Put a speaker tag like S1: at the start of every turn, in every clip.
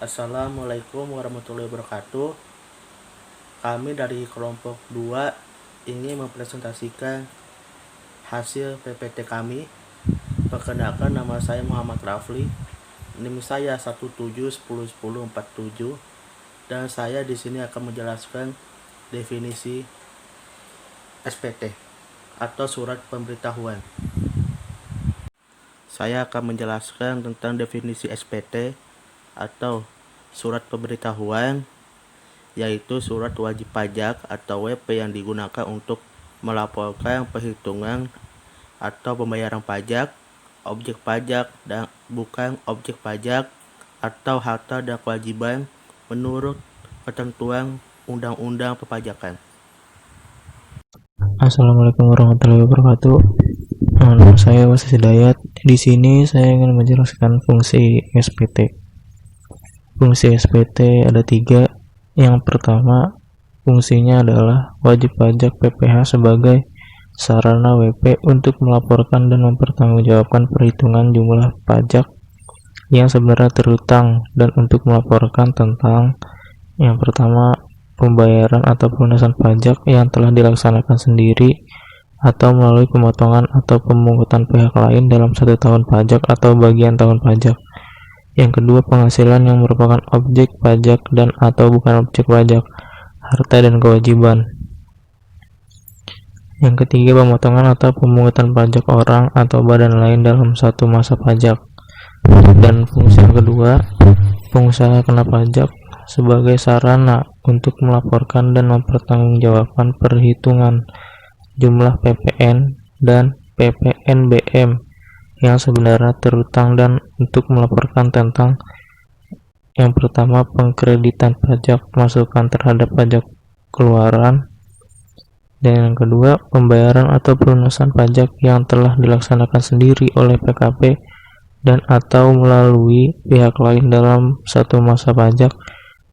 S1: Assalamualaikum warahmatullahi wabarakatuh. Kami dari kelompok 2 ingin mempresentasikan hasil PPT kami. Perkenalkan, nama saya Muhammad Rafli. NIM saya 17101047 dan saya di sini akan menjelaskan definisi SPT atau surat pemberitahuan. Saya akan menjelaskan tentang definisi SPT atau surat pemberitahuan, yaitu surat wajib pajak atau WP yang digunakan untuk melaporkan perhitungan atau pembayaran pajak, objek pajak dan bukan objek pajak, atau harta dan kewajiban menurut ketentuan Undang-Undang Perpajakan.
S2: Assalamualaikum warahmatullahi wabarakatuh. Nama saya Wasis Hidayat. Di sini saya ingin menjelaskan fungsi SPT. Fungsi SPT ada 3. Yang pertama, fungsinya adalah wajib pajak PPH sebagai sarana WP untuk melaporkan dan mempertanggungjawabkan perhitungan jumlah pajak yang sebenarnya terhutang dan untuk melaporkan tentang yang pertama, pembayaran atau pelunasan pajak yang telah dilaksanakan sendiri atau melalui pemotongan atau pemungutan pihak lain dalam 1 tahun pajak atau bagian tahun pajak. Yang kedua, penghasilan yang merupakan objek pajak dan atau bukan objek pajak, harta dan kewajiban. Yang ketiga, pemotongan atau pemungutan pajak orang atau badan lain dalam satu masa pajak. Dan fungsi yang kedua, pengusaha kena pajak sebagai sarana untuk melaporkan dan mempertanggungjawabkan perhitungan jumlah PPN dan PPNBM yang sebenarnya terhutang dan untuk melaporkan tentang yang pertama, pengkreditan pajak masukan terhadap pajak keluaran, dan yang kedua, pembayaran atau pelunasan pajak yang telah dilaksanakan sendiri oleh PKP dan atau melalui pihak lain dalam satu masa pajak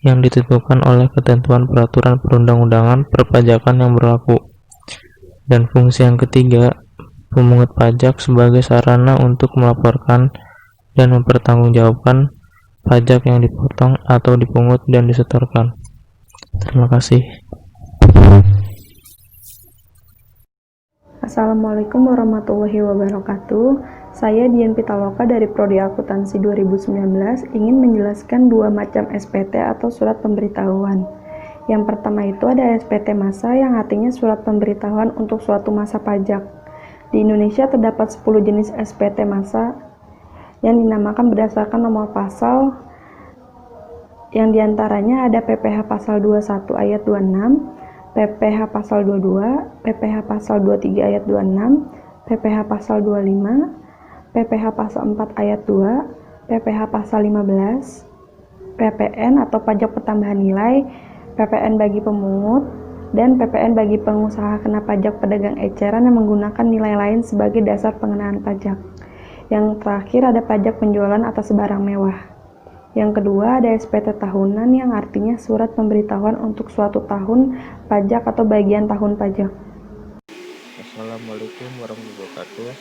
S2: yang ditentukan oleh ketentuan peraturan perundang-undangan perpajakan yang berlaku. Dan fungsi yang ketiga, pemungut pajak sebagai sarana untuk melaporkan dan mempertanggungjawabkan pajak yang dipotong atau dipungut dan disetorkan. Terima kasih.
S3: Assalamualaikum warahmatullahi wabarakatuh. Saya Dian Pitaloka dari Prodi Akuntansi 2019 ingin menjelaskan 2 macam SPT atau surat pemberitahuan. Yang pertama itu ada SPT masa yang artinya surat pemberitahuan untuk suatu masa pajak. Di Indonesia terdapat 10 jenis SPT masa yang dinamakan berdasarkan nomor pasal, yang diantaranya ada PPh pasal 21 ayat 26, PPh pasal 22, PPh pasal 23 ayat 26, PPh pasal 25, PPh pasal 4 ayat 2, PPh pasal 15, PPN atau pajak pertambahan nilai, PPN bagi pemungut, dan PPN bagi pengusaha kena pajak pedagang eceran yang menggunakan nilai lain sebagai dasar pengenaan pajak. Yang terakhir ada pajak penjualan atas barang mewah. Yang kedua ada SPT tahunan yang artinya surat pemberitahuan untuk suatu tahun pajak atau bagian tahun pajak.
S1: Assalamualaikum warahmatullahi wabarakatuh.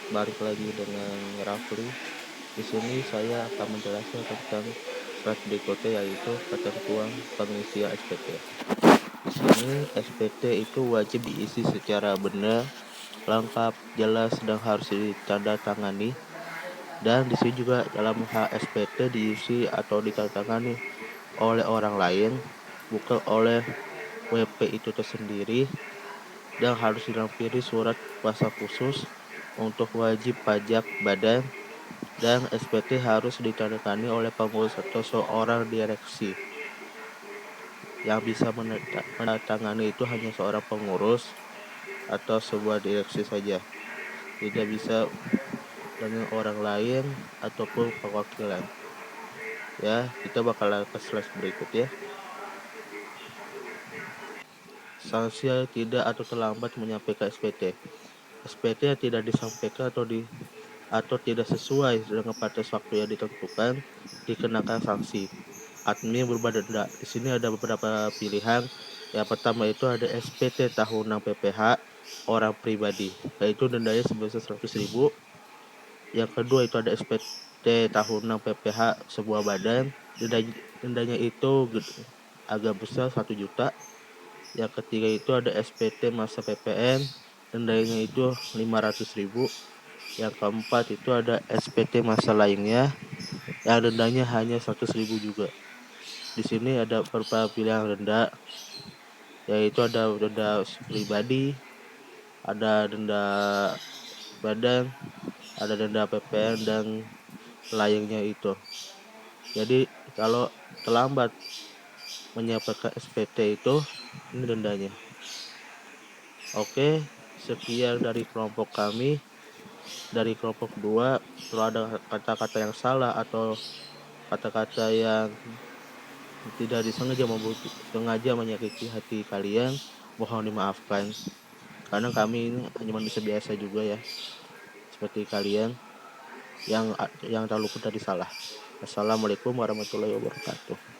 S1: Balik lagi dengan Rafli. Di sini saya akan menjelaskan tentang surat berikutnya, yaitu ketentuan pengisian SPT. Di sini SPT itu wajib diisi secara benar, lengkap, jelas dan harus ditandatangani. Dan di sini juga dalam hal SPT diisi atau ditandatangani oleh orang lain, bukan oleh WP itu tersendiri, dan harus dilampiri surat kuasa khusus untuk wajib pajak badan, dan SPT harus ditandatangani oleh pengurus atau seorang direksi. Yang bisa menandatangani itu hanya seorang pengurus atau sebuah direksi saja, tidak bisa dengan orang lain ataupun perwakilan. Ya, kita bakal ke slide berikut ya. Sanksi tidak atau terlambat menyampaikan SPT. SPT yang tidak disampaikan atau tidak sesuai dengan batas waktu yang ditentukan dikenakan sanksi. Admin berubah denda. Di sini ada beberapa pilihan. Yang pertama itu ada SPT tahunan PPH orang pribadi, yaitu dendanya sebesar 100.000. Yang kedua itu ada SPT SPT tahunan PPh sebuah badan, dendanya itu agak besar 1 juta. Yang ketiga itu ada SPT masa PPN, dendanya itu 500.000. Yang keempat itu ada SPT masa lainnya, yang dendanya hanya 100.000 juga. Di sini ada beberapa pilihan denda, yaitu ada denda pribadi, ada denda badan, ada denda PPN dan lainnya itu. Jadi kalau terlambat menyampaikan SPT itu, ini dendanya. Oke, sekian dari kelompok kami. Dari kelompok 2, kalau ada kata-kata yang salah atau kata-kata yang tidak sengaja menyakiti hati kalian, mohon dimaafkan. Karena kami ini hanya manusia biasa juga ya, seperti kalian yang tak luput dari salah. Assalamualaikum warahmatullahi wabarakatuh.